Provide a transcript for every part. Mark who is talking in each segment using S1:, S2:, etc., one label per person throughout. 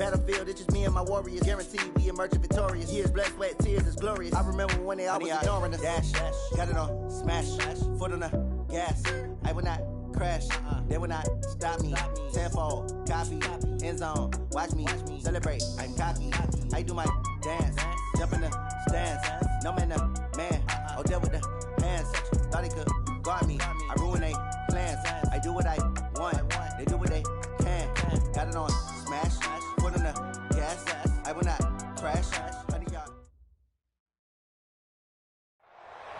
S1: Battlefield, it's just me and my warriors. Guaranteed we emerging victorious. Years, blood, sweat, tears is glorious. I remember when they always ignoring us. Dash, got it on, smash, foot on the gas. I will not crash, they will not stop me. Tenfold, copy, end zone, watch me celebrate. I'm cocky, I do my dance, jump in the stands. No man, man, oh there with the hands. Thought he could guard me, I ruin they plans. I do what I want, they do what they can. Got it on, smash, foot on the gas. I will not crash.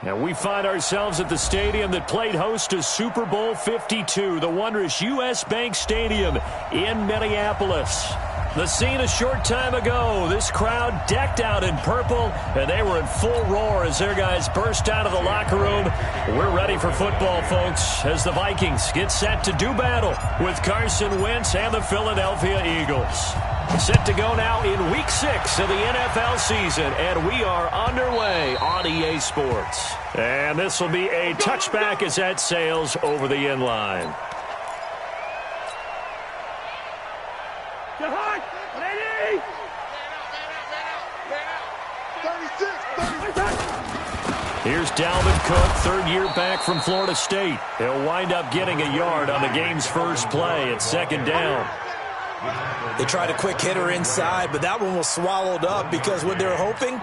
S2: And we find ourselves at the stadium that played host to Super Bowl 52, the wondrous U.S. Bank Stadium in Minneapolis. The scene a short time ago, this crowd decked out in purple, and they were in full roar as their guys burst out of the locker room. We're ready for football, folks, as the Vikings get set to do battle with Carson Wentz and the Philadelphia Eagles. Set to go now in Week 6 of the NFL season, and we are underway on EA Sports. And this will be a touchback as that sails over the end line. Here's Dalvin Cook, third year back from Florida State. He'll wind up getting a yard on the game's first play at second down.
S3: They tried a quick hitter inside, but that one was swallowed up because what they're hoping,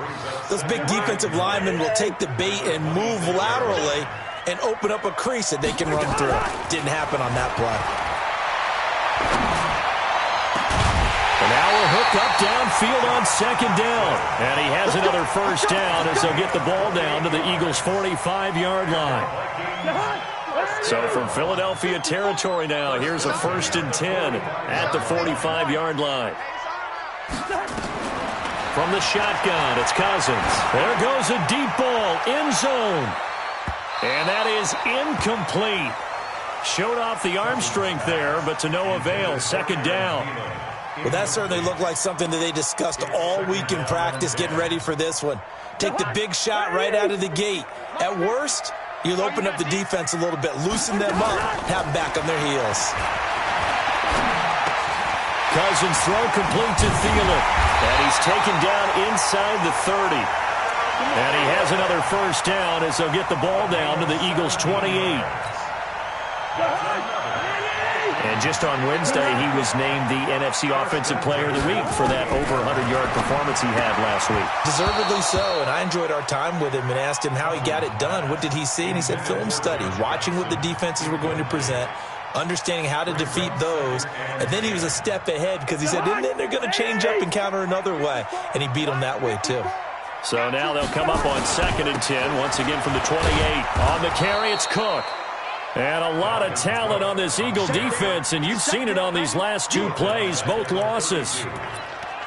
S3: those big defensive linemen will take the bait and move laterally and open up a crease that they can run through. Didn't happen on that play.
S2: And now we'll hook up downfield on second down. And he has another first down as they'll get the ball down to the Eagles' 45-yard line. So from Philadelphia territory now, here's a 1st and 10 at the 45-yard line. From the shotgun, it's Cousins. There goes a deep ball, end zone. And that is incomplete. Showed off the arm strength there, but to no avail. Second down.
S3: Well, that certainly looked like something that they discussed all week in practice getting ready for this one. Take the big shot right out of the gate. At worst, you'll open up the defense a little bit, loosen them up, have them back on their heels.
S2: Cousins throw complete to Thielen. And he's taken down inside the 30. And he has another first down as they'll get the ball down to the Eagles' 28. And just on Wednesday, he was named the NFC Offensive Player of the Week for that over 100-yard performance he had last week.
S3: Deservedly so, and I enjoyed our time with him and asked him how he got it done. What did he see? And he said film study, watching what the defenses were going to present, understanding how to defeat those, and then he was a step ahead because he said, and then they're going to change up and counter another way, and he beat them that way too.
S2: So now they'll come up on 2nd and 10, once again from the 28. On the carry, it's Cook. And a lot of talent on this Eagle defense, and you've seen it on these last two plays, both losses.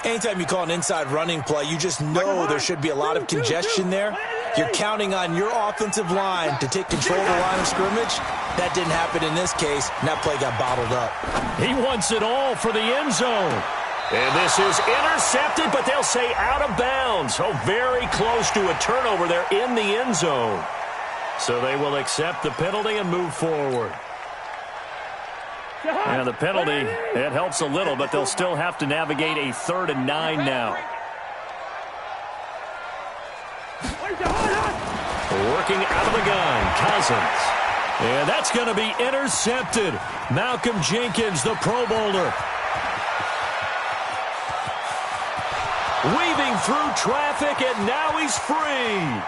S3: Anytime you call an inside running play, you just know there should be a lot of congestion there. You're counting on your offensive line to take control of the line of scrimmage. That didn't happen in this case, and that play got bottled up.
S2: He wants it all for the end zone. And this is intercepted, but they'll say out of bounds. Oh, very close to a turnover there in the end zone. So they will accept the penalty and move forward. And the penalty, it helps a little, but they'll still have to navigate a 3rd and 9 now. Working out of the gun, Cousins. And that's going to be intercepted. Malcolm Jenkins, the Pro Bowler. Weaving through traffic, and now he's free.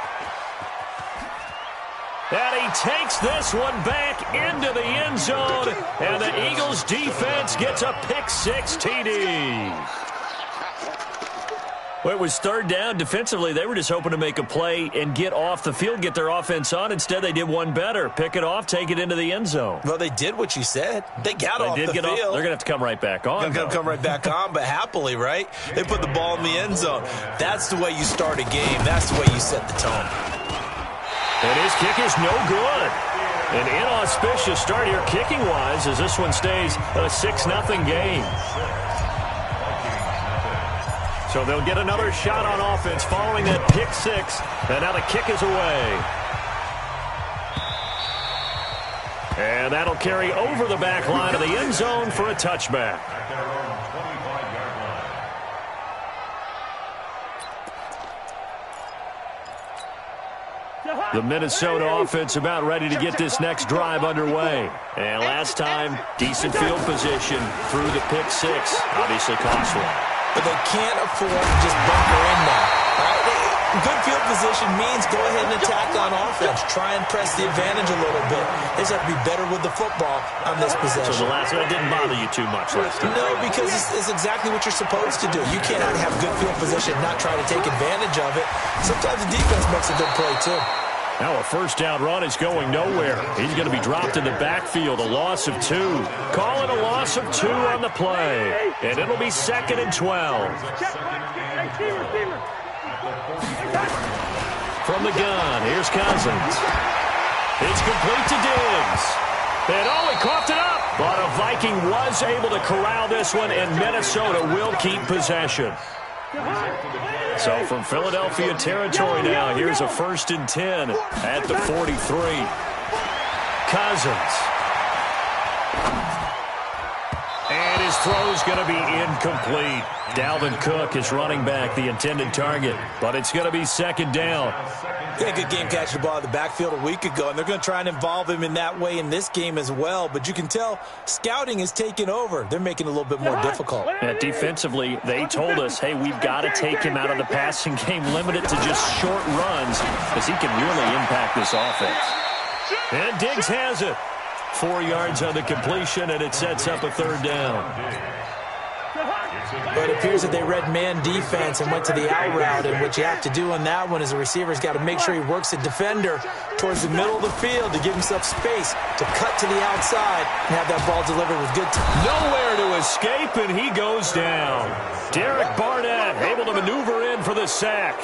S2: And he takes this one back into the end zone, and the Eagles defense gets a pick-6 TD. Well, it was 3rd down. Defensively, they were just hoping to make a play and get off the field, get their offense on. Instead, they did one better. Pick it off, take it into the end zone.
S3: Well, they did what you said. They got off the field.
S2: They're going to have to come right back on.
S3: Come right back on, but happily, right? They put the ball in the end zone. That's the way you start a game. That's the way you set the tone.
S2: And his kick is no good. An inauspicious start here kicking-wise as this one stays a 6-0 game. So they'll get another shot on offense following that pick-6. And now the kick is away. And that'll carry over the back line of the end zone for a touchback. The Minnesota offense about ready to get this next drive underway. And last time, decent field position through the pick six. Obviously costly.
S3: But they can't afford to just bunker in now. All right? Good field position means go ahead and attack on offense. Try and press the advantage a little bit. They just have to be better with the football on this possession.
S2: So the last one didn't bother you too much last time?
S3: No, because it's exactly what you're supposed to do. You cannot have good field position and not try to take advantage of it. Sometimes the defense makes a good play, too.
S2: Now a first down run is going nowhere. He's going to be dropped in the backfield, a loss of 2. Call it a loss of 2 on the play. And it'll be 2nd and 12. From the gun, here's Cousins. It's complete to Diggs. And he coughed it up. But a Viking was able to corral this one, and Minnesota will keep possession. So from Philadelphia territory now, here's a 1st and 10 at the 43. Cousins. And his throw's going to be incomplete. Dalvin Cook is running back, the intended target, but it's going to be 2nd down.
S3: He had a good game catching the ball in the backfield a week ago, and they're going to try and involve him in that way in this game as well. But you can tell scouting is taking over. They're making it a little bit more difficult.
S2: And defensively, they told us, hey, we've got to take him out of the passing game, limit it to just short runs, because he can really impact this offense. And Diggs has it. 4 yards on the completion, and it sets up a 3rd down.
S3: But it appears that they read man defense and went to the out route, and what you have to do on that one is the receiver's got to make sure he works the defender towards the middle of the field to give himself space to cut to the outside and have that ball delivered with good time.
S2: Nowhere to escape, and he goes down. Derek Barnett able to maneuver in for the sack.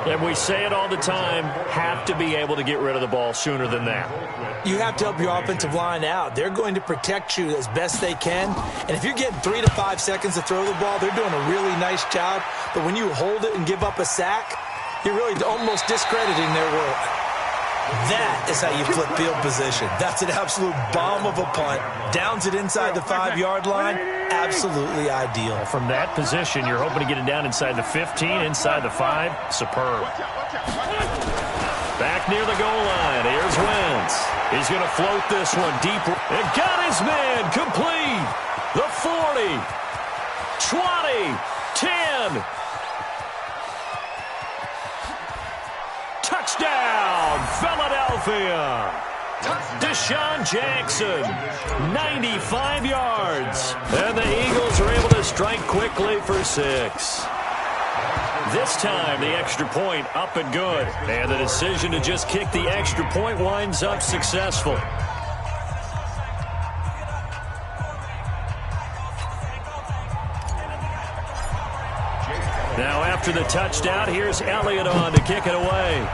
S2: And we say it all the time, have to be able to get rid of the ball sooner than that.
S3: You have to help your offensive line out. They're going to protect you as best they can. And if you're getting 3 to 5 seconds to throw the ball, they're doing a really nice job. But when you hold it and give up a sack, you're really almost discrediting their work. That is how you flip field position. That's an absolute bomb of a punt. Downs it inside the 5-yard line. Absolutely ideal.
S2: From that position, you're hoping to get it down inside the 15, inside the 5. Superb. Back near the goal line. Here's Wentz. He's going to float this one deep. And got his man complete. The 40. 20. 10. Touchdown, Philadelphia. Deshaun Jackson, 95 yards. And the Eagles are able to strike quickly for 6. This time, the extra point up and good. And the decision to just kick the extra point winds up successful. Now after the touchdown, here's Elliott on to kick it away.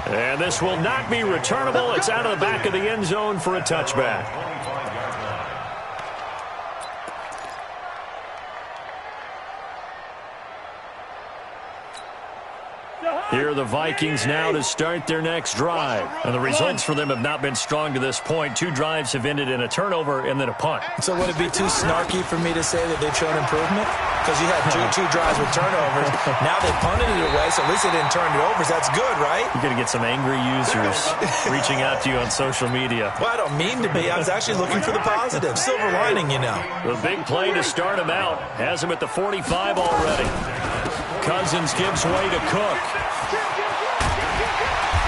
S2: And this will not be returnable. It's out of the back of the end zone for a touchback. Here are the Vikings now to start their next drive. And the results for them have not been strong to this point. 2 drives have ended in a turnover and then a punt.
S3: So would it be too snarky for me to say that they've shown improvement? Because you had two drives with turnovers. Now they punted it away, so at least they didn't turn it over. So that's good, right?
S2: You're going to get some angry users reaching out to you on social media.
S3: Well, I don't mean to be. I was actually looking for the positive. Silver lining, you know.
S2: The big play to start him out. Has him at the 45 already. Cousins gives way to Cook.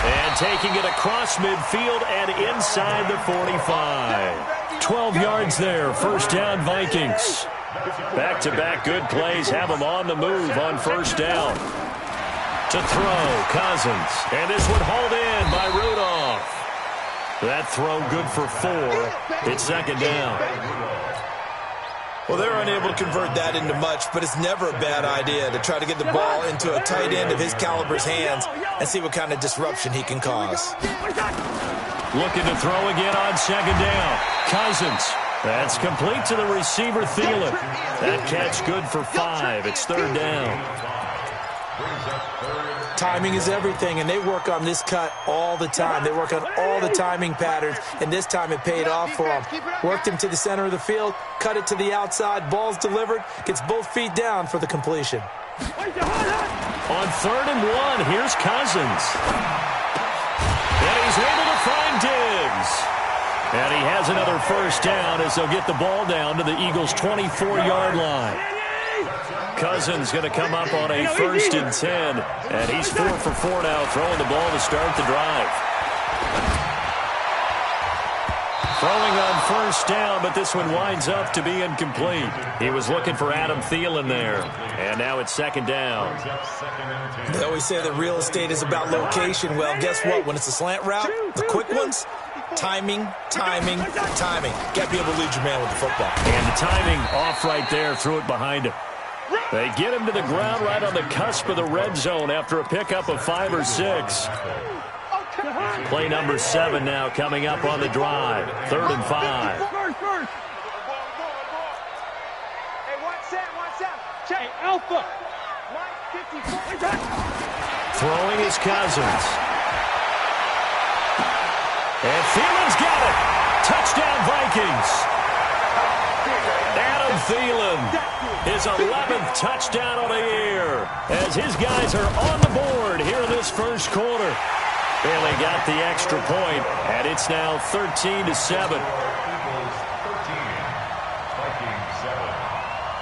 S2: And taking it across midfield and inside the 45. 12 yards there. 1st down, Vikings. Back-to-back good plays have them on the move on 1st down. To throw, Cousins. And this one hauled in by Rudolph. That throw good for 4. It's 2nd down.
S3: Well, they're unable to convert that into much, but it's never a bad idea to try to get the ball into a tight end of his caliber's hands and see what kind of disruption he can cause.
S2: Looking to throw again on 2nd down. Cousins. That's complete to the receiver, Thielen. That catch good for 5. It's 3rd down.
S3: Timing is everything, and they work on this cut all the time. They work on all the timing patterns, and this time it paid off for them. Worked him to the center of the field, cut it to the outside, ball's delivered, gets both feet down for the completion.
S2: On 3rd and 1, here's Cousins. And he's able to find Diggs. And he has another first down as they'll get the ball down to the Eagles' 24-yard line. Cousins going to come up on a 1st and 10. And he's 4 for 4 now, throwing the ball to start the drive. Throwing on 1st down, but this one winds up to be incomplete. He was looking for Adam Thielen there. And now it's 2nd down.
S3: They always say that real estate is about location. Well, guess what? When it's a slant route, the quick ones, timing, timing, timing. Got to be able to lead your man with the football.
S2: And the timing off right there, threw it behind him. They get him to the ground right on the cusp of the red zone after a pickup of 5 or 6. Play number 7 now coming up on the drive. 3rd and 5. Throwing is Cousins. And Thielen's got it. Touchdown Vikings. Adam Thielen, his 11th touchdown of the year, as his guys are on the board here in this first quarter. Barely got the extra point, and it's now 13-7.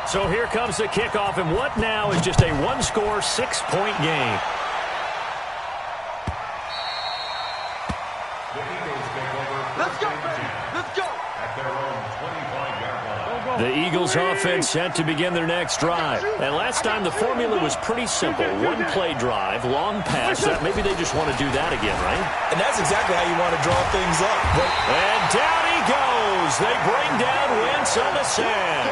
S2: So here comes the kickoff, and what now is just a one-score, 6-point game.
S4: Let's go, baby. Let's go.
S2: The Eagles offense set to begin their next drive. And last time the formula was pretty simple. One-play drive, long pass. Maybe they just want to do that again, right?
S3: And that's exactly how you want to draw things up.
S2: And down he goes. They bring down Wentz on the sack.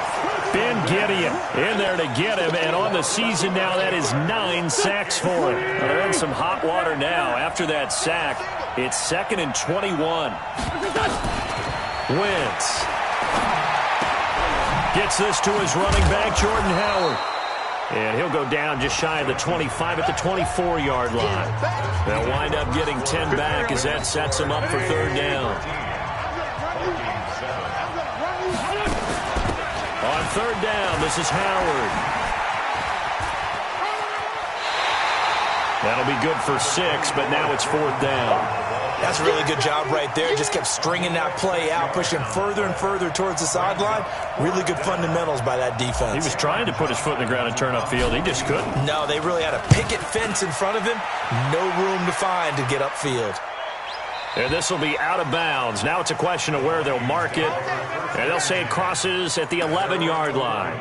S2: Ben Gideon in there to get him. And on the season now, that is 9 sacks for him. They're in some hot water now. After that sack, it's 2nd and 21. Wentz gets this to his running back, Jordan Howard. And he'll go down just shy of the 25 at the 24-yard line. They'll wind up getting 10 back as that sets him up for 3rd down. On 3rd down, this is Howard. That'll be good for 6, but now it's 4th down.
S3: That's a really good job right there. Just kept stringing that play out, pushing further and further towards the sideline. Really good fundamentals by that defense.
S2: He was trying to put his foot in the ground and turn upfield. He just couldn't.
S3: No, they really had a picket fence in front of him. No room to find to get upfield.
S2: And this will be out of bounds. Now it's a question of where they'll mark it. And they'll say it crosses at the 11-yard line.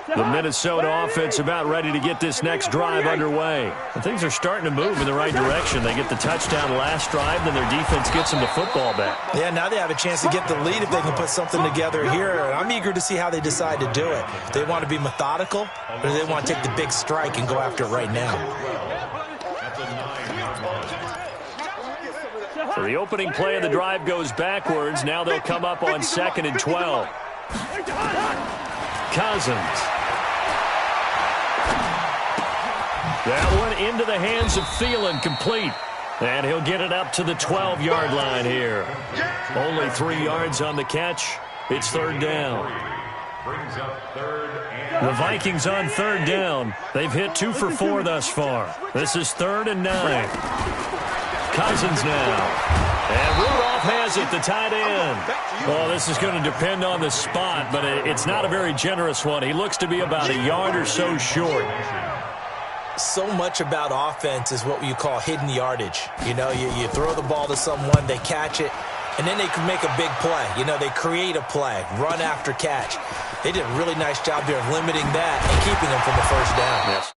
S2: The Minnesota offense about ready to get this next drive underway. And things are starting to move in the right direction. They get the touchdown last drive, then their defense gets them the football back.
S3: Yeah, now they have a chance to get the lead if they can put something together here. And I'm eager to see how they decide to do it. They want to be methodical, or do they want to take the big strike and go after it right now?
S2: So the opening play of the drive goes backwards. Now they'll come up on 2nd and 12. Cousins. That one into the hands of Thielen, complete. And he'll get it up to the 12-yard line here. Only 3 yards on the catch. It's 3rd down. The Vikings on 3rd down. They've hit 2 for 4 thus far. This is 3rd and 9. Cousins now. And Rudolph has it, the tight end. Well, this is going to depend on the spot, but it's not a very generous one. He looks to be about a yard or so short.
S3: So much about offense is what you call hidden yardage. You know, you throw the ball to someone, they catch it, and then they can make a big play. You know, they create a play, run after catch. They did a really nice job here of limiting that and keeping them from the first down.
S2: Yes.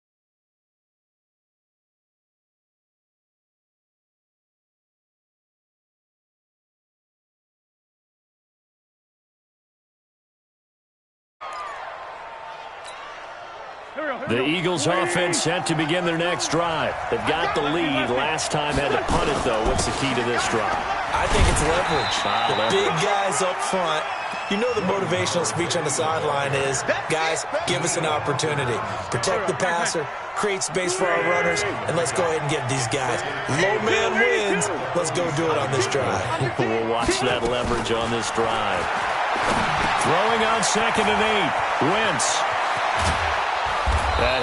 S2: The Eagles offense set to begin their next drive. They've got the lead. Last time had to punt it, though. What's the key to this drive?
S3: I think it's leverage. Big guys up front. You know the motivational speech on the sideline is, guys, give us an opportunity. Protect the passer, create space for our runners, and let's go ahead and get these guys. Low man wins. Let's go do it on this drive.
S2: We'll watch that leverage on this drive. Throwing on 2nd and 8. Wentz.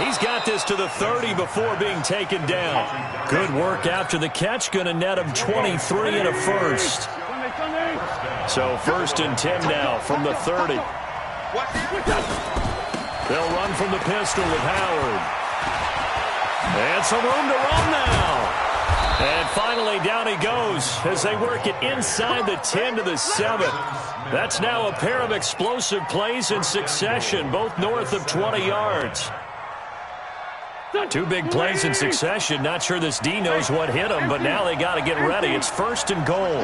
S2: He's got this to the 30 before being taken down. Good work after the catch. Going to net him 23 and a first. So 1st and 10 now from the 30. They'll run from the pistol with Howard. And some room to run now. And finally down he goes as they work it inside the 10 to the 7. That's now a pair of explosive plays in succession, both north of 20 yards. 2 big plays in succession. Not sure this D knows what hit him, but now they got to get ready. It's 1st and goal.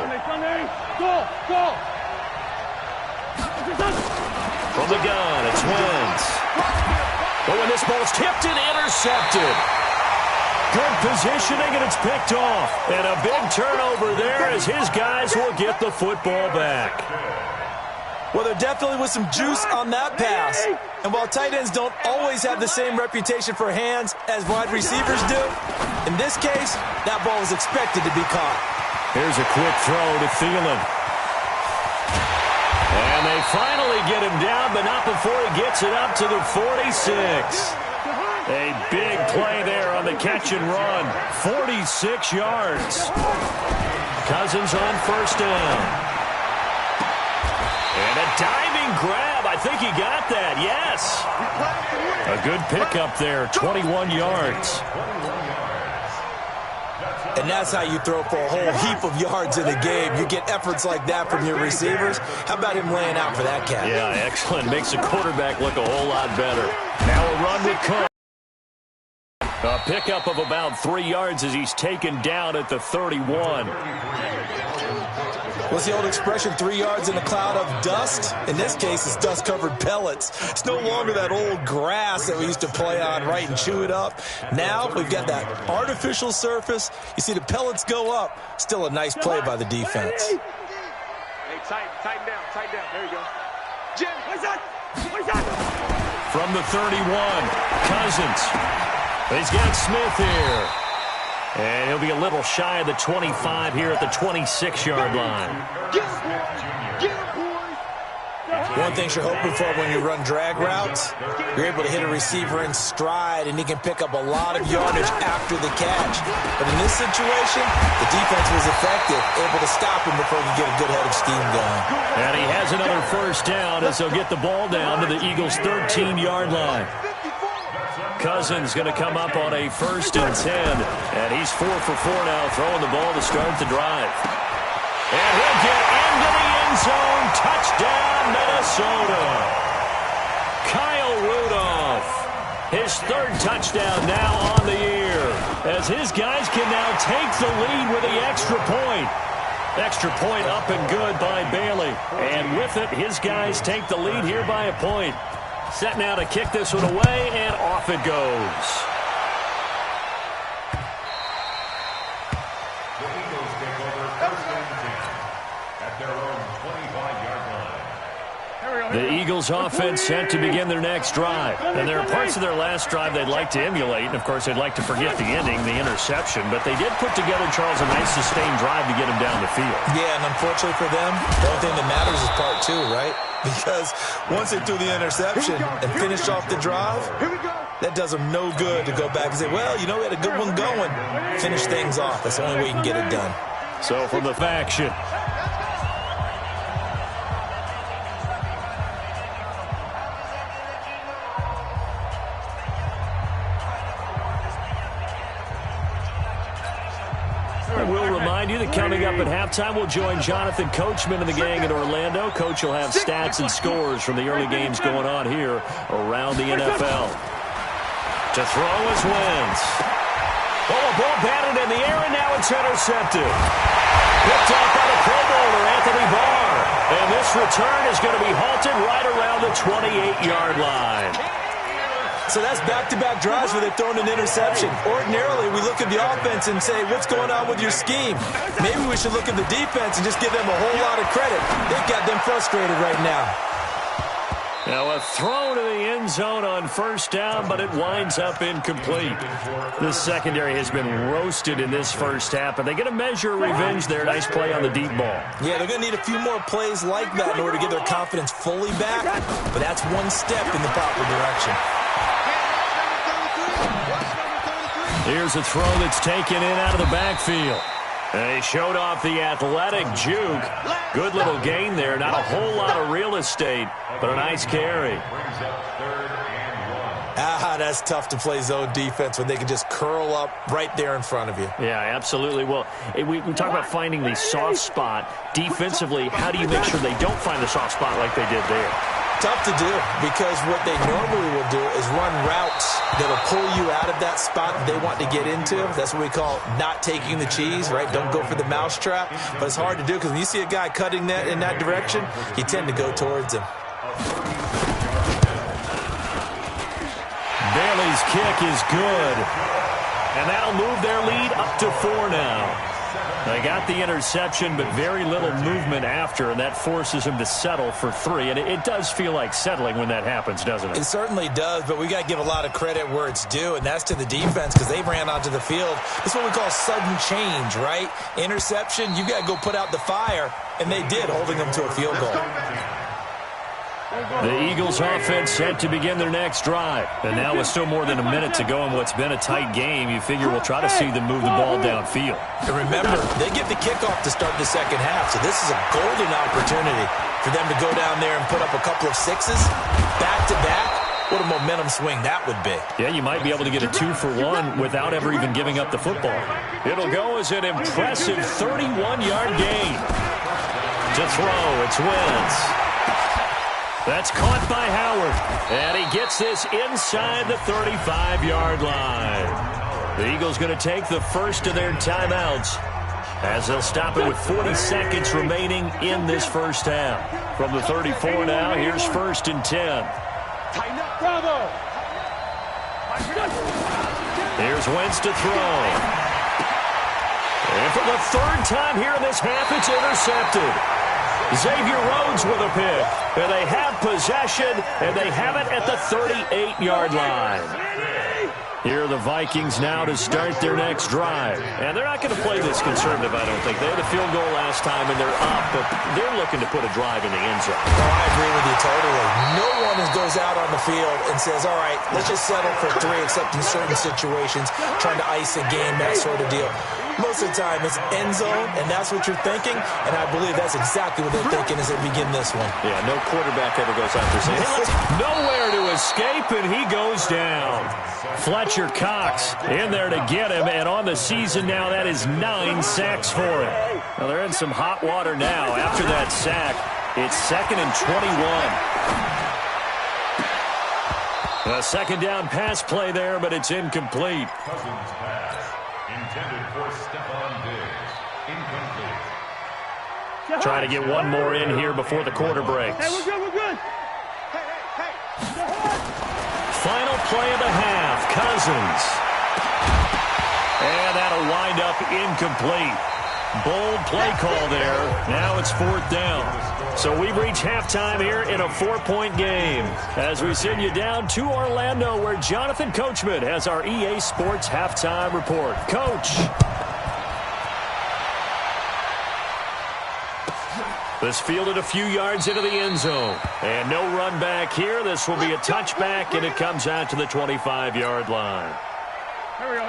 S2: From the gun, it's Wentz. But when this ball's tipped and intercepted. Good positioning, and it's picked off. And a big turnover there as his guys will get the football back.
S3: Well, there definitely was some juice on that pass. And while tight ends don't always have the same reputation for hands as wide receivers do, in this case, that ball was expected to be caught.
S2: Here's a quick throw to Thielen. And they finally get him down, but not before he gets it up to the 46. A big play there on the catch and run. 46 yards. Cousins on 1st down. And a diving grab. I think he got that. Yes. A good pickup there. 21 yards.
S3: And that's how you throw for a whole heap of yards in a game. You get efforts like that from your receivers. How about him laying out for that catch?
S2: Yeah, excellent. Makes the quarterback look a whole lot better. Now a run with Cook. A pickup of about 3 yards as he's taken down at the 31.
S3: What's the old expression, 3 yards in a cloud of dust? In this case, it's dust-covered pellets. It's no longer that old grass that we used to play on, right, and chew it up. Now we've got that artificial surface. You see the pellets go up. Still a nice play by the defense.
S4: Hey, tighten down. There you go. Jim, what's that?
S2: From the 31, Cousins. He's got Smith here. And he'll be a little shy of the 25 here at the 26-yard line.
S3: One thing you're hoping for when you run drag routes, you're able to hit a receiver in stride, and he can pick up a lot of yardage after the catch. But in this situation, the defense was effective, able to stop him before he could get a good head of steam going.
S2: And he has another 1st down as they'll get the ball down to the Eagles' 13-yard line. Cousins going to come up on a 1st and 10. And he's 4 for 4 now, throwing the ball to start the drive. And he'll get into the end zone. Touchdown, Minnesota. Kyle Rudolph. His 3rd touchdown now on the year. As his guys can now take the lead with the extra point. Extra point up and good by Bailey. And with it, his guys take the lead here by a point. Set now to kick this one away, and off it goes.
S5: The Eagles take over 1st and 10 at their own 25-yard line.
S2: The Eagles offense set to begin their next drive. And there are parts of their last drive they'd like to emulate. And, of course, they'd like to forget the ending, the interception. But they did put together, Charles, a nice sustained drive to get him down the field.
S3: Yeah, and unfortunately for them, the only thing that matters is part 2, right? Because once they threw the interception and finished off the drive, that does them no good to go back and say, well, you know, we had a good one going. Finish things off. That's the only way you can get it done.
S2: So from the faction. We'll remind you that coming up at halftime, we'll join Jonathan Coachman and the gang in Orlando. Coach will have stats and scores from the early games going on here around the NFL. To throw is Wentz. Oh, a ball batted in the air, and now it's intercepted. Picked off by the Pro Bowler, Anthony Barr. And this return is going to be halted right around the 28-yard line.
S3: So that's back-to-back drives where they've thrown an interception. Ordinarily, we look at the offense and say, what's going on with your scheme? Maybe we should look at the defense and just give them a whole lot of credit. They've got them frustrated right now.
S2: Now a throw to the end zone on first down, but it winds up incomplete. This secondary has been roasted in this first half, but they get a measure of revenge there. Nice play on the deep ball.
S3: Yeah, they're going to need a few more plays like that in order to get their confidence fully back, but that's one step in the proper direction.
S2: Here's a throw that's taken in out of the backfield. They showed off the athletic juke. Good little gain there. Not a whole lot of real estate, but a nice carry.
S3: That's tough to play zone defense when they can just curl up right there in front of you.
S2: Yeah, absolutely. Well, we talk about finding the soft spot. Defensively, how do you make sure they don't find the soft spot like they did there?
S3: Tough to do, because what they normally will do is run routes that'll pull you out of that spot that they want to get into. That's what we call not taking the cheese, right? Don't go for the mousetrap. But it's hard to do because when you see a guy cutting that in that direction, you tend to go towards him.
S2: Bailey's kick is good. And that'll move their lead up to 4 now. They got the interception, but very little movement after, and that forces him to settle for 3. And it does feel like settling when that happens, doesn't it?
S3: It certainly does, but we got to give a lot of credit where it's due, and that's to the defense because they ran onto the field. It's what we call sudden change, right? Interception, you got to go put out the fire, and they did, holding them to a field goal.
S2: The Eagles offense set to begin their next drive. And now with still more than a minute to go in what's been a tight game, you figure we'll try to see them move the ball downfield.
S3: And remember, they get the kickoff to start the second half, so this is a golden opportunity for them to go down there and put up a couple of sixes back-to-back. What a momentum swing that would be.
S2: Yeah, you might be able to get a 2-for-1 without ever even giving up the football. It'll go as an impressive 31-yard gain. To throw, it's Wentz. That's caught by Howard, and he gets this inside the 35-yard line. The Eagles going to take the first of their timeouts as they'll stop it with 40 seconds remaining in this first half. From the 34 now, here's 1st and 10. Here's Wentz to throw. And for the 3rd time here in this half, it's intercepted. Xavier Rhodes with a pick. And they have possession, and they have it at the 38-yard line. Here are the Vikings now to start their next drive. And they're not going to play this conservative, I don't think. They had a field goal last time, and they're up, but they're looking to put a drive in the end zone.
S3: Oh, I agree with you totally. No one goes out on the field and says, all right, let's just settle for 3, except in certain situations, trying to ice a game, that sort of deal. Most of the time, it's end zone, and that's what you're thinking, and I believe that's exactly what they're thinking as they begin this one.
S2: Yeah, no quarterback ever goes out there saying, hey, nowhere to escape, and he goes down. Fletcher Cox in there to get him, and on the season now, that is 9 sacks for him. Well, they're in some hot water now. After that sack, it's 2nd and 21. A 2nd down pass play there, but it's incomplete.
S5: Cousins pass. Intended for Stephon Diggs. Incomplete.
S2: Trying to get one more in here before the quarter breaks.
S4: Hey, we're good, we're good.
S2: Final play of the half, Cousins. And that'll wind up incomplete. Bold play call there. Now it's 4th down. So we've reached halftime here in a 4-point game as we send you down to Orlando, where Jonathan Coachman has our EA Sports halftime report. Coach. This fielded a few yards into the end zone. And no run back here. This will be a touchback, and it comes out to the 25-yard line.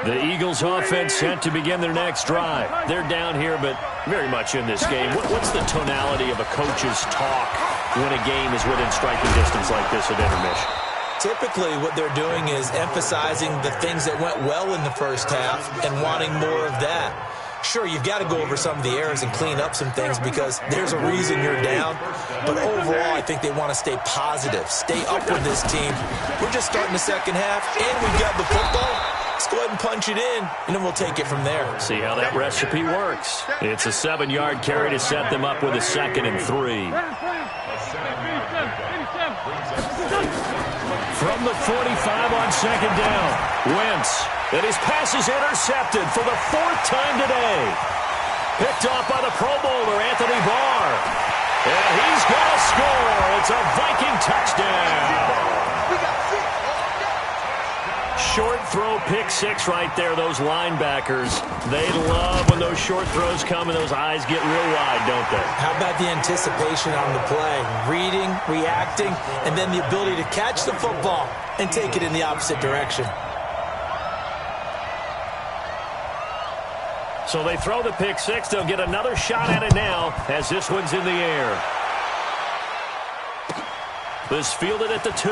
S2: The Eagles offense set to begin their next drive. They're down here, but very much in this game. What's the tonality of a coach's talk when a game is within striking distance like this at intermission?
S3: Typically, what they're doing is emphasizing the things that went well in the first half and wanting more of that. Sure, you've got to go over some of the errors and clean up some things because there's a reason you're down. But overall, I think they want to stay positive, stay up with this team. We're just starting the second half, and we've got the football. Let's go ahead and punch it in, and then we'll take it from there.
S2: See how that recipe works. It's a 7-yard carry to set them up with a 2nd and 3. From the 45 on 2nd down, Wentz. And his pass is intercepted for the 4th time today. Picked off by the Pro Bowler, Anthony Barr. And he's going to score. It's a Viking touchdown. Short throw, pick six right there. Those linebackers, they love when those short throws come and those eyes get real wide, don't they?
S3: How about the anticipation on the play? Reading, reacting, and then the ability to catch the football and take it in the opposite direction.
S2: So they throw the pick six. They'll get another shot at it now as this one's in the air. This fielded at the 2.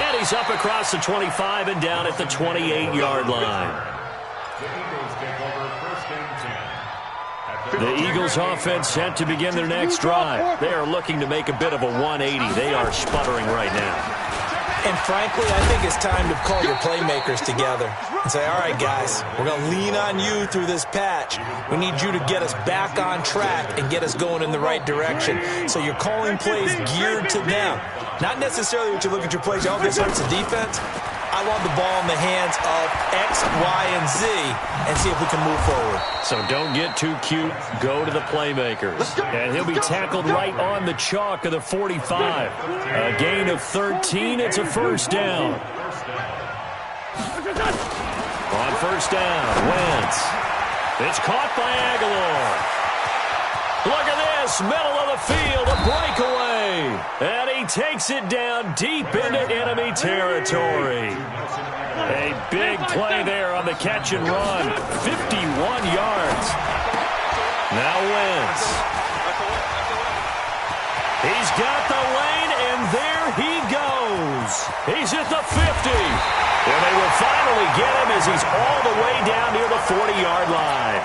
S2: And he's up across the 25 and down at the 28-yard line. The Eagles offense set to begin their next drive. They are looking to make a bit of a 180. They are sputtering right now.
S3: And frankly, I think it's time to call your playmakers together and say, all right, guys, we're going to lean on you through this patch. We need you to get us back on track and get us going in the right direction. So you're calling plays geared to them. Not necessarily what you look at your plays, oh, this hurts the defense. I want the ball in the hands of X, Y, and Z and see if we can move forward.
S2: So don't get too cute. Go to the playmakers. And he'll be tackled right on the chalk of the 45. A gain of 13. It's a first down. On first down, Wentz. It's caught by Aguilar. Look at this, middle of the field, a breakaway. And he takes it down deep into enemy territory. A big play there on the catch and run. 51 yards. Now Wentz. He's got the lane, and there he goes. He's at the 50. And they will finally get him as he's all the way down near the 40-yard line.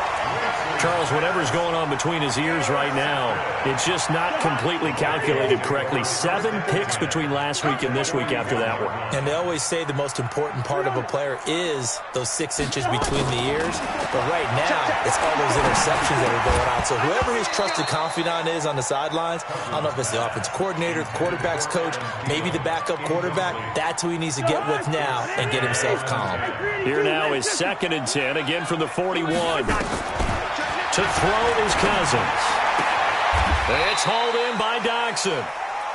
S2: Charles, whatever's going on between his ears right now, it's just not completely calculated correctly. 7 picks between last week and this week after that one.
S3: And they always say the most important part of a player is those 6 inches between the ears. But right now, it's all those interceptions that are going on. So whoever his trusted confidant is on the sidelines, I don't know if it's the offensive coordinator, the quarterback's coach, maybe the backup quarterback, that's who he needs to get with now and get himself calm.
S2: Here now is 2nd and 10, again from the 41. To throw is Cousins. It's hauled in by Doxson.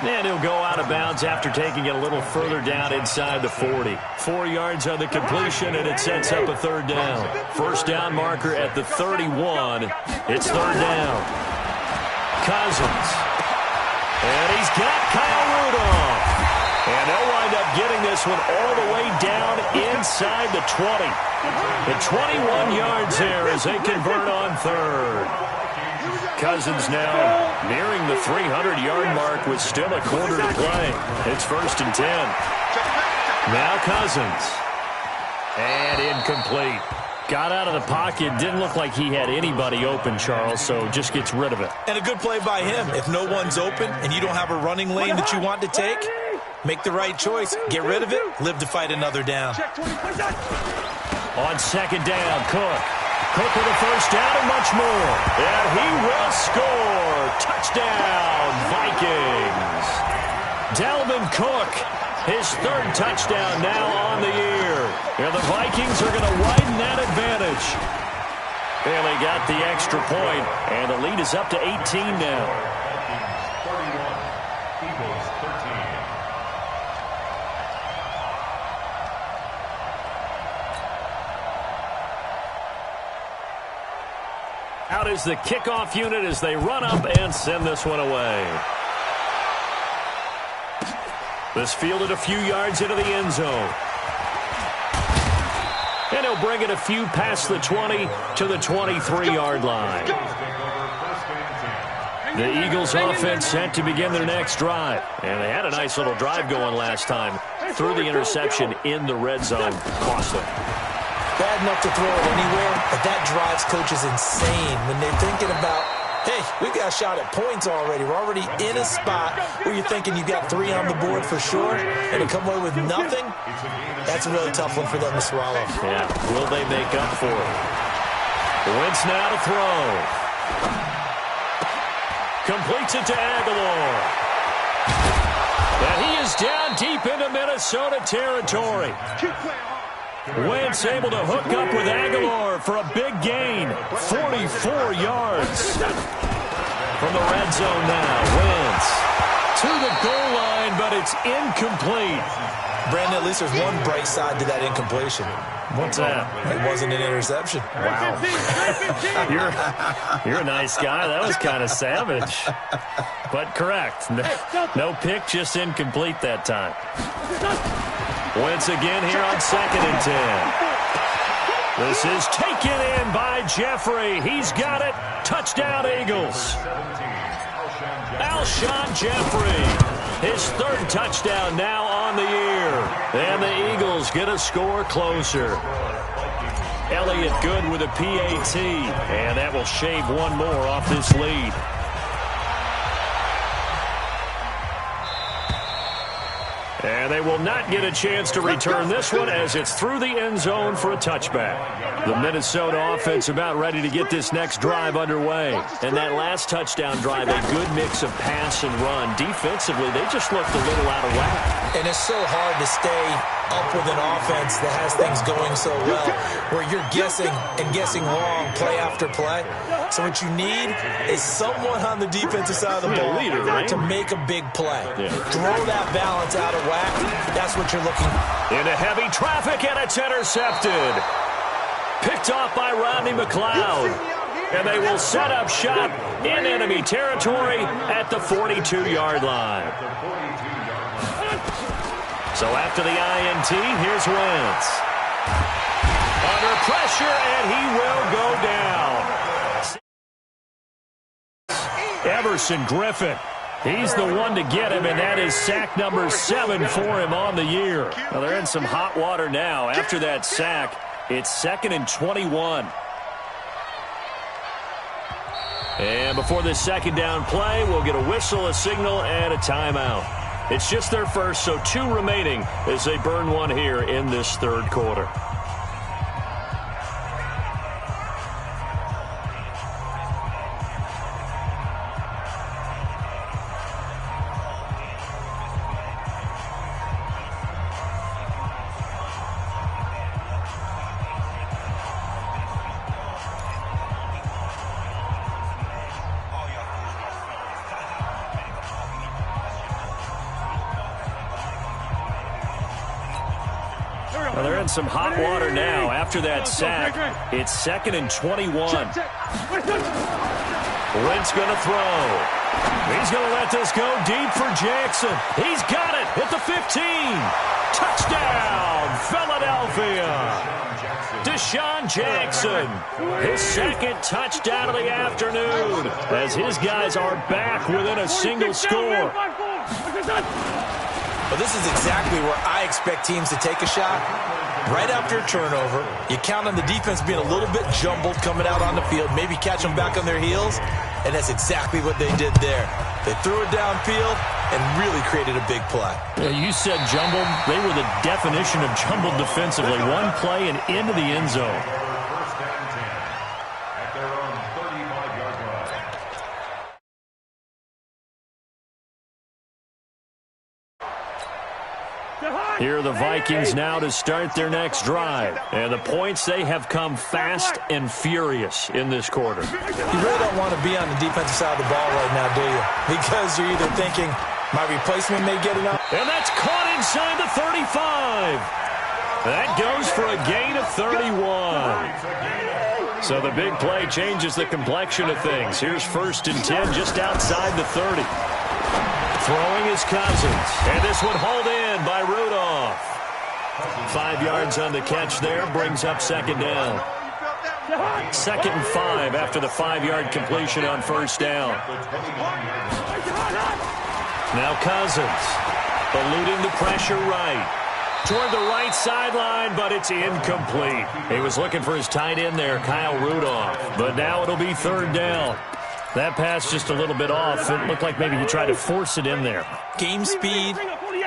S2: And he'll go out of bounds after taking it a little further down inside the 40. 4 yards on the completion, and it sets up a 3rd down. First down marker at the 31. It's 3rd down. Cousins. And he's got Kyle Rudolph. And they'll wind up getting this one all the way down inside the 20. The 21 yards there as they convert on 3rd. Cousins now nearing the 300-yard mark with still a quarter to play. It's 1st and 10. Now Cousins. And incomplete. Got out of the pocket. Didn't look like he had anybody open, Charles, so just gets rid of it.
S3: And a good play by him. If no one's open and you don't have a running lane that you want to take, make the right choice. Get rid of it. Live to fight another down.
S2: On 2nd down, Cook. Cook with a first down and much more. And he will score. Touchdown, Vikings. Dalvin Cook, his 3rd touchdown now on the year. And the Vikings are going to widen that advantage. And they got the extra point, and the lead is up to 18 now. Out is the kickoff unit as they run up and send this one away. This fielded a few yards into the end zone. And he'll bring it a few past the 20 to the 23-yard line. The Eagles offense set to begin their next drive. And they had a nice little drive going last time. Threw the interception in the red zone. Cost them.
S3: Bad enough to throw it anywhere, but that drives coaches insane when they're thinking about, hey, we got a shot at points already. We're already in a spot where you're thinking you got 3 on the board for sure, and to come away with nothing, that's a really tough one for them to swallow.
S2: Yeah, will they make up for it? Wentz now to throw. Completes it to Aguilar. And he is down deep into Minnesota territory. Wentz able to hook up with Aguilar for a big gain. 44 yards. From the red zone now, Wentz to the goal line, but it's incomplete.
S3: Brandon, at least there's one bright side to that incompletion.
S2: What's that?
S3: It wasn't an interception.
S2: Wow. You're a nice guy. That was kind of savage. But correct. No pick, just incomplete that time. Wentz again here on 2nd and 10. This is taken in by Jeffrey. He's got it. Touchdown, Eagles. Alshon Jeffrey. His 3rd touchdown now on the year. And the Eagles get a score closer. Elliott good with a PAT. And that will shave one more off this lead. And they will not get a chance to return this one as it's through the end zone for a touchback. The Minnesota offense about ready to get this next drive underway. And that last touchdown drive, a good mix of pass and run. Defensively, they just looked a little out of whack.
S3: And it's so hard to stay up with an offense that has things going so well, where you're guessing and guessing wrong play after play. So what you need is someone on the defensive side of the ball to make a big play. Throw that balance out of whack. That's what you're looking for.
S2: Into heavy traffic, and it's intercepted. Picked off by Rodney McLeod. And they will set up shop in enemy territory at the 42-yard line. So after the INT, here's Wentz. Under pressure, and he will go down. Everson Griffin. He's the one to get him, and that is sack number 7 for him on the year. Well, they're in some hot water now. After that sack, it's 2nd and 21. And before this 2nd down play, we'll get a whistle, a signal, and a timeout. It's just their first, so 2 remaining as they burn one here in this 3rd quarter. Well, they're in some hot water now. After that sack, it's 2nd and 21. Wentz going to throw. He's going to let this go deep for Jackson. He's got it at the 15. Touchdown, Philadelphia. Deshaun Jackson, his 2nd touchdown of the afternoon, as his guys are back within a single score.
S3: Well, this is exactly where I expect teams to take a shot. Right after a turnover, you count on the defense being a little bit jumbled coming out on the field, maybe catch them back on their heels, and that's exactly what they did there. They threw it downfield and really created a big play.
S2: Yeah, you said jumbled. They were the definition of jumbled defensively. One play and into the end zone.
S5: First and 10 at their own 35-yard line.
S2: Here are the Vikings now to start their next drive. And the points, they have come fast and furious in this quarter.
S3: You really don't want to be on the defensive side of the ball right now, do you? Because you're either thinking, my replacement may get it up.
S2: And that's caught inside the 35. That goes for a gain of 31. So the big play changes the complexion of things. Here's 1st and 10 just outside the 30. Throwing is Cousins. And this one hauled in by Rudolph. 5 yards on the catch there. Brings up 2nd down. 2nd and 5 after the 5-yard completion on 1st down. Now Cousins eluding the pressure right. Toward the right sideline, but it's incomplete. He was looking for his tight end there, Kyle Rudolph. But now it'll be 3rd down. That pass just a little bit off. It looked like maybe he tried to force it in there.
S3: Game speed,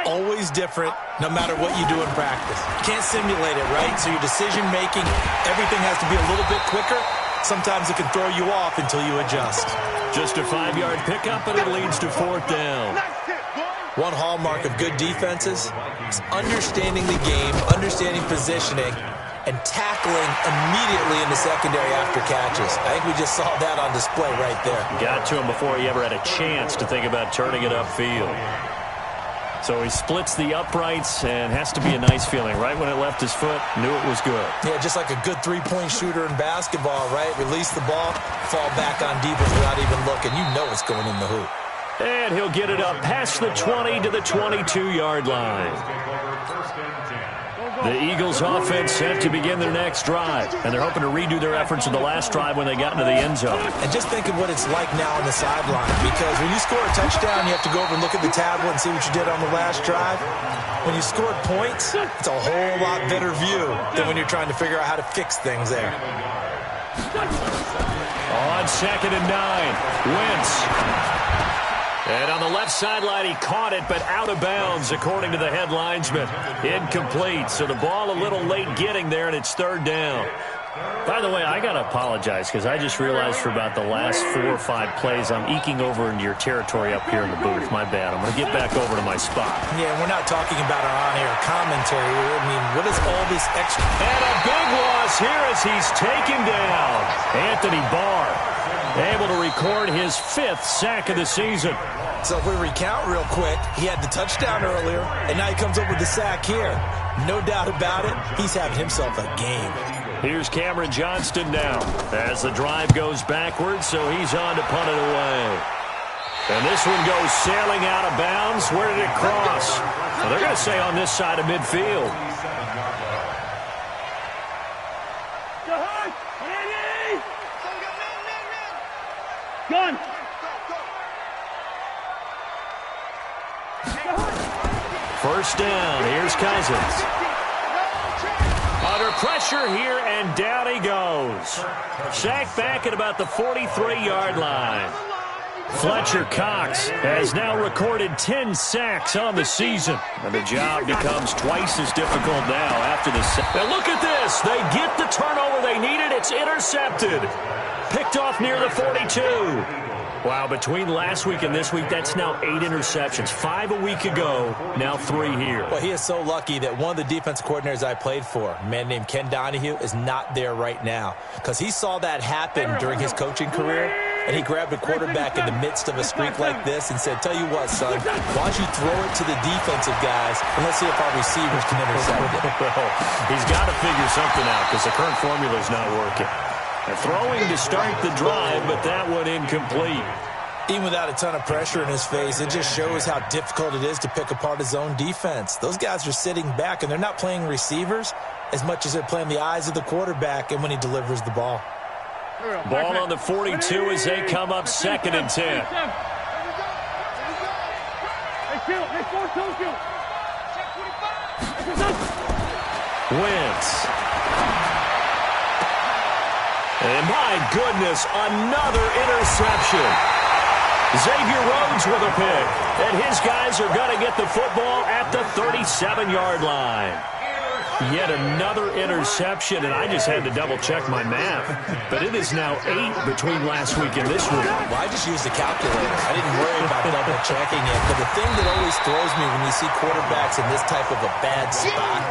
S3: always different, no matter what you do in practice. You can't simulate it, right? So your decision-making, everything has to be a little bit quicker. Sometimes it can throw you off until you adjust.
S2: Just a 5-yard pickup, and it leads to 4th down.
S3: One hallmark of good defenses is understanding the game, understanding positioning, and tackling immediately in the secondary after catches. I think we just saw that on display right there.
S2: Got to him before he ever had a chance to think about turning it upfield. So he splits the uprights and has to be a nice feeling. Right when it left his foot, knew it was good.
S3: Yeah, just like a good three-point shooter in basketball, right? Release the ball, fall back on defense without even looking. You know it's going in the hoop.
S2: And he'll get it up past the 20 to the 22-yard line. The Eagles offense set to begin their next drive, and they're hoping to redo their efforts in the last drive when they got into the end zone.
S3: And just think of what it's like now on the sideline, because when you score a touchdown, you have to go over and look at the tablet and see what you did on the last drive. When you scored points, it's a whole lot better view than when you're trying to figure out how to fix things there.
S2: On 2nd and 9, Wentz. And on the left sideline, he caught it, but out of bounds, according to the head linesman. Incomplete, so the ball a little late getting there, and it's 3rd down. By the way, I got to apologize, because I just realized for about the last 4 or 5 plays, I'm eking over into your territory up here in the booth. My bad. I'm going to get back over to my spot.
S3: Yeah, we're not talking about our on-air commentary. I mean, what is all this extra?
S2: And a big loss here as he's taken down. Anthony Barr able to record his 5th sack of the season.
S3: So if we recount real quick, he had the touchdown earlier, and now he comes up with the sack here. No doubt about it, he's having himself a game.
S2: Here's Cameron Johnston now as the drive goes backwards, so he's on to punt it away. And this one goes sailing out of bounds. Where did it cross? Well, they're going to say on this side of midfield.
S4: Gun!
S2: First down. Here's Cousins. Under pressure here, and down he goes. Sacked back at about the 43-yard line. Fletcher Cox has now recorded 10 sacks on the season. And the job becomes twice as difficult now after the sack. Now look at this. They get the turnover they needed. It's intercepted. Picked off near the 42. Wow, between last week and this week, that's now 8 interceptions. 5 a week ago, now 3 here.
S3: Well, he is so lucky that one of the defense coordinators I played for, a man named Ken Donahue, is not there right now. Because he saw that happen during his coaching career, and he grabbed a quarterback in the midst of a streak like this and said, tell you what, son, why don't you throw it to the defensive guys, and let's see if our receivers can intercept it.
S2: Well, he's got to figure something out because the current formula is not working. They're throwing to start the drive, but that one incomplete.
S3: Even without a ton of pressure in his face, it just shows how difficult it is to pick apart his own defense. Those guys are sitting back, and they're not playing receivers as much as they're playing the eyes of the quarterback and when he delivers the ball.
S2: Ball on the 42 as they come up 2nd and 10. Wentz. And my goodness, another interception. Xavier Rhodes with a pick. And his guys are going to get the football at the 37-yard line. Yet another interception, and I just had to double-check my math. But it is now 8 between last week and this week.
S3: Well, I just used a calculator. I didn't worry about double-checking it. But the thing that always throws me when you see quarterbacks in this type of a bad spot,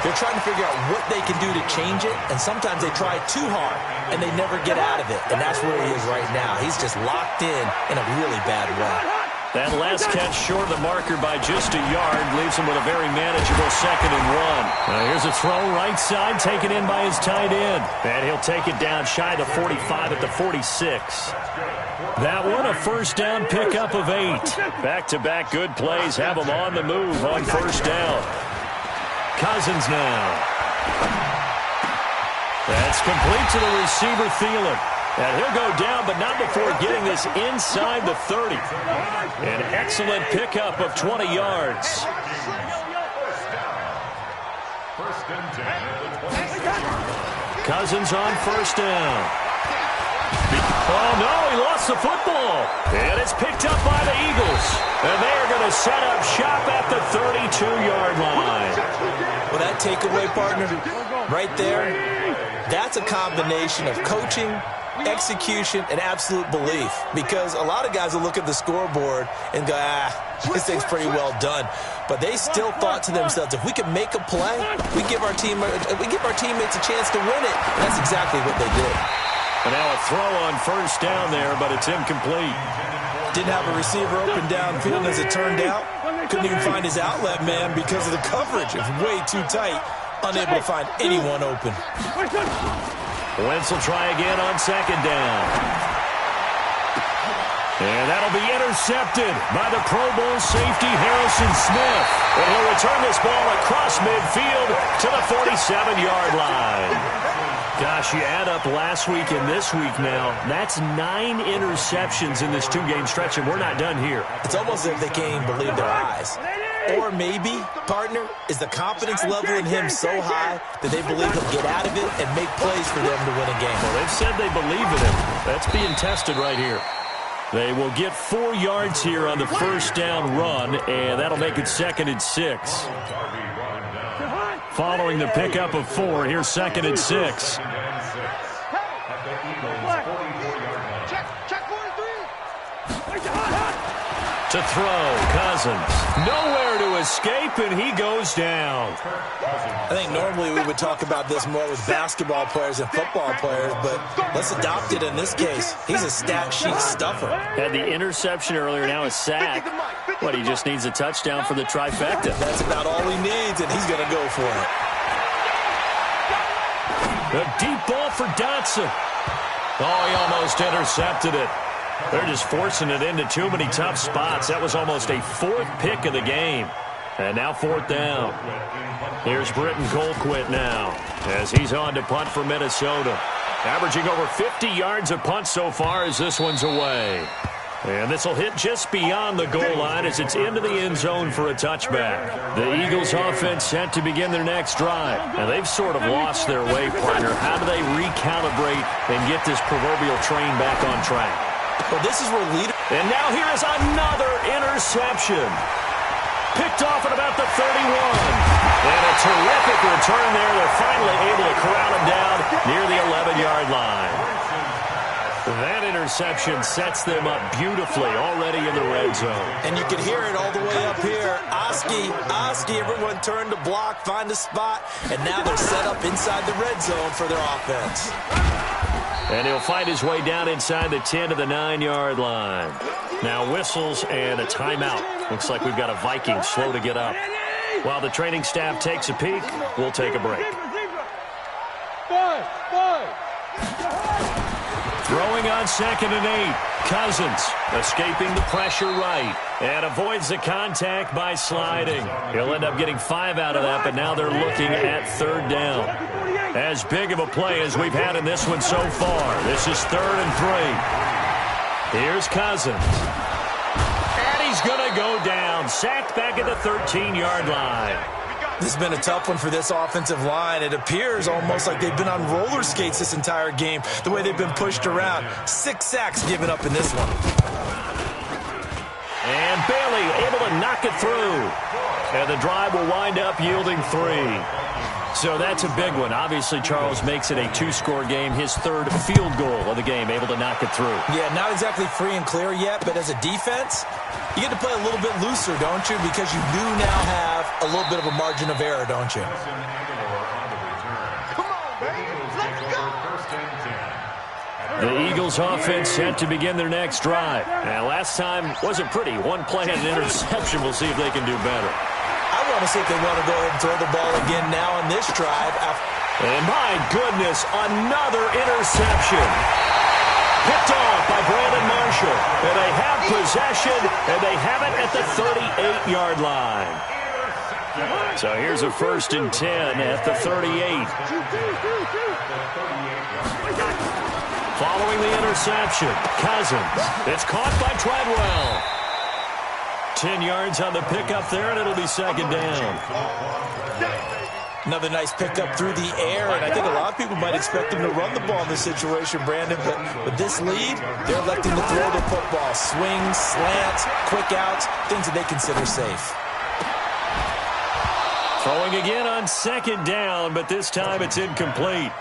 S3: they're trying to figure out what they can do to change it, and sometimes they try too hard, and they never get out of it. And that's where he is right now. He's just locked in a really bad way.
S2: That last catch short of the marker by just a yard leaves him with a very manageable 2nd and 1. Now here's a throw right side taken in by his tight end. And he'll take it down shy of the 45 at the 46. That one a first down pickup of 8. Back-to-back good plays have him on the move on first down. Cousins now. That's complete to the receiver, Thielen. And he'll go down, but not before getting this inside the 30. An excellent pickup of 20 yards. Cousins on first down. Oh, no, he lost the football. And it's picked up by the Eagles. And they're going to set up shop at the 32-yard line.
S3: Well, that takeaway, partner, right there, that's a combination of coaching execution, and absolute belief. Because a lot of guys will look at the scoreboard and go, this thing's pretty well done. But they still thought to themselves, if we can make a play, we give our teammates a chance to win it. And that's exactly what they did.
S2: And now a throw on first down there, but it's incomplete.
S3: Didn't have a receiver open downfield, as it turned out. Couldn't even find his outlet man because of the coverage. It was way too tight. Unable to find anyone open.
S2: Wentz will try again on second down. And that'll be intercepted by the Pro Bowl safety Harrison Smith. And he'll return this ball across midfield to the 47-yard line. Gosh, you add up last week and this week now, that's 9 interceptions in this 2-game stretch, and we're not done here.
S3: It's almost as if they can't even believe their eyes. Or maybe, partner, is the confidence level in him so high that they believe he'll get out of it and make plays for them to win a game.
S2: Well, they've said they believe in him. That's being tested right here. They will get 4 yards here on the first down run, and that'll make it 2nd and 6. Following the pickup of 4, here's 2nd and 6. To throw, Cousins. Nowhere to escape, and he goes down.
S3: I think normally we would talk about this more with basketball players and football players, but let's adopt it in this case. He's a stat sheet stuffer.
S2: Had the interception earlier, now a sack. What, he just needs a touchdown for the trifecta.
S3: That's about all he needs, and he's going to go for it.
S2: A deep ball for Dotson. Oh, he almost intercepted it. They're just forcing it into too many tough spots. That was almost a 4th pick of the game. And now 4th down. Here's Britton Colquitt now as he's on to punt for Minnesota. Averaging over 50 yards a punt so far as this one's away. And this will hit just beyond the goal line as it's into the end zone for a touchback. The Eagles offense set to begin their next drive. And they've sort of lost their way, partner. How do they recalibrate and get this proverbial train back on track?
S3: Well, this is where leader.
S2: And now here is another interception. Picked off at about the 31. And a terrific return there. They're finally able to corral him down near the 11-yard line. That interception sets them up beautifully already in the red zone.
S3: And you can hear it all the way up here. Oski, everyone turned to block, find a spot, and now they're set up inside the red zone for their offense.
S2: And he'll find his way down inside the 10 to the 9-yard line. Now whistles and a timeout. Looks like we've got a Viking slow to get up. While the training staff takes a peek, we'll take a break. Throwing on 2nd and 8. Cousins escaping the pressure right and avoids the contact by sliding. He'll end up getting 5 out of that, but now they're looking at 3rd down. As big of a play as we've had in this one so far. This is 3rd and 3. Here's Cousins. And he's going to go down. Sacked back at the 13-yard line.
S3: This has been a tough one for this offensive line. It appears almost like they've been on roller skates this entire game, the way they've been pushed around. 6 sacks given up in this one.
S2: And Bailey able to knock it through. And the drive will wind up yielding 3. So that's a big one. Obviously, Charles makes it a 2-score game. His 3rd field goal of the game, able to knock it through.
S3: Yeah, not exactly free and clear yet, but as a defense, you get to play a little bit looser, don't you? Because you do now have a little bit of a margin of error, don't you?
S4: Come on, baby. Let's go.
S2: The Eagles offense set to begin their next drive. Now, last time wasn't pretty. 1 play and an interception. We'll see if they can do better.
S3: I want to see if they want to go ahead and throw the ball again now on this drive.
S2: And my goodness, another interception. Picked off by Brandon Marshall. And they have possession, and they have it at the 38-yard line. So here's a 1st and 10 at the 38. Following the interception, Cousins. It's caught by Treadwell. 10 yards on the pickup there, and it'll be 2nd down.
S3: Another nice pickup through the air, and I think a lot of people might expect them to run the ball in this situation, Brandon, but with this lead, they're electing to throw the football. Swings, slants, quick outs, things that they consider safe.
S2: Throwing again on 2nd down, but this time it's incomplete.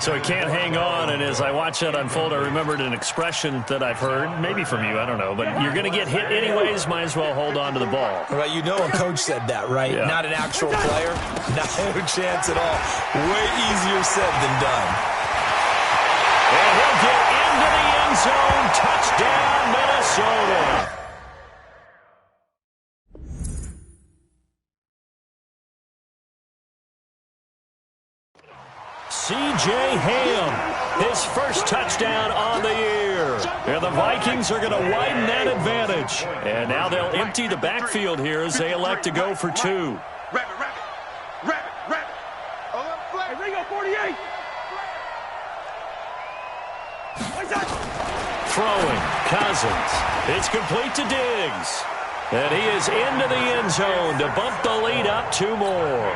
S2: So he can't hang on, and as I watch that unfold, I remembered an expression that I've heard, maybe from you, I don't know, but you're going to get hit anyways, might as well hold on to the ball.
S3: Right, you know a coach said that, right?
S2: Yeah.
S3: Not an actual player. Not a chance at all. Way easier said than done.
S2: And he'll get into the end zone. Touchdown, Minnesota. C.J. Ham, his first touchdown on the year. And the Vikings are going to widen that advantage. And now they'll empty the backfield here as they elect to go for two.
S4: Rabbit. Hey, Ringo, 48.
S2: Throwing, Cousins. It's complete to Diggs. And he is into the end zone to bump the lead up two more.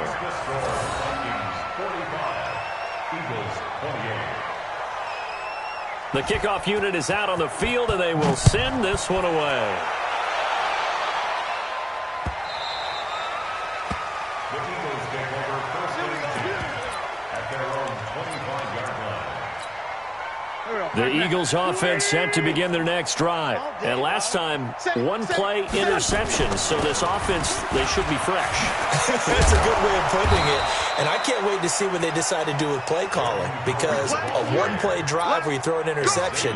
S2: The kickoff unit is out on the field, and they will send this one away.
S5: The Eagles take over first and 10 at their own 25-yard line.
S2: The Eagles offense set to begin their next drive. And last time, one-play interception. So this offense, they should be fresh.
S3: That's a good way of putting it. And I can't wait to see what they decide to do with play calling, because a one-play drive where you throw an interception,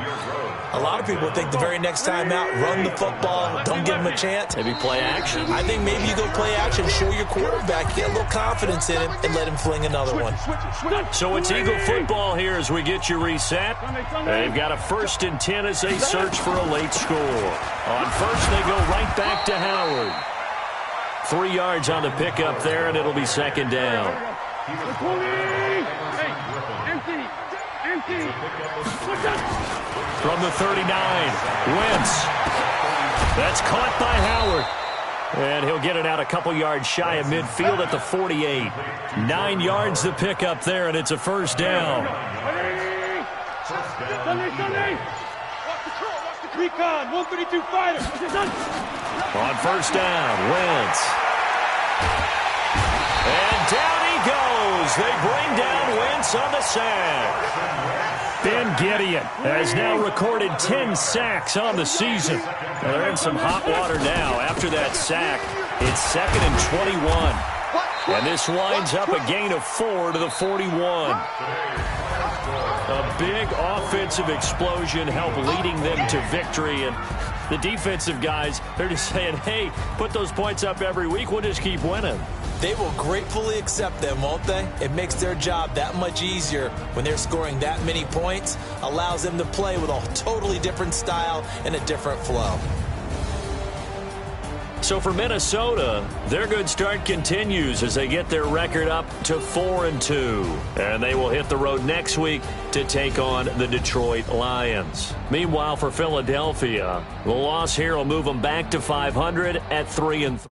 S3: a lot of people think the very next time out, run the football, don't give them a chance.
S2: Maybe play action.
S3: I think maybe you go play action, show your quarterback, get a little confidence in him, and let him fling another one.
S2: So it's Eagle football here as we get you reset. They've got a 1st and 10 as they search for a late score. On first, they go right back to Howard. 3 yards on the pickup there, and it'll be second down. From the 39, Wentz. That's caught by Howard. And he'll get it out a couple yards shy of midfield at the 48. 9 yards the pickup there, and it's a first down.
S4: Sunday. Recon, 132 fighter.
S2: On first down, Wentz. And down he goes. They bring down Wentz on the sack. Ben Gideon has now recorded 10 sacks on the season. Now they're in some hot water now. After that sack, it's 2nd and 21. And this winds up a gain of 4 to the 41. A big offensive explosion helped leading them to victory. And the defensive guys, they're just saying, hey, put those points up every week. We'll just keep winning.
S3: They will gratefully accept them, won't they? It makes their job that much easier when they're scoring that many points. Allows them to play with a totally different style and a different flow.
S2: So for Minnesota, their good start continues as they get their record up to 4-2. And they will hit the road next week to take on the Detroit Lions. Meanwhile, for Philadelphia, the loss here will move them back to 500 at 3-3.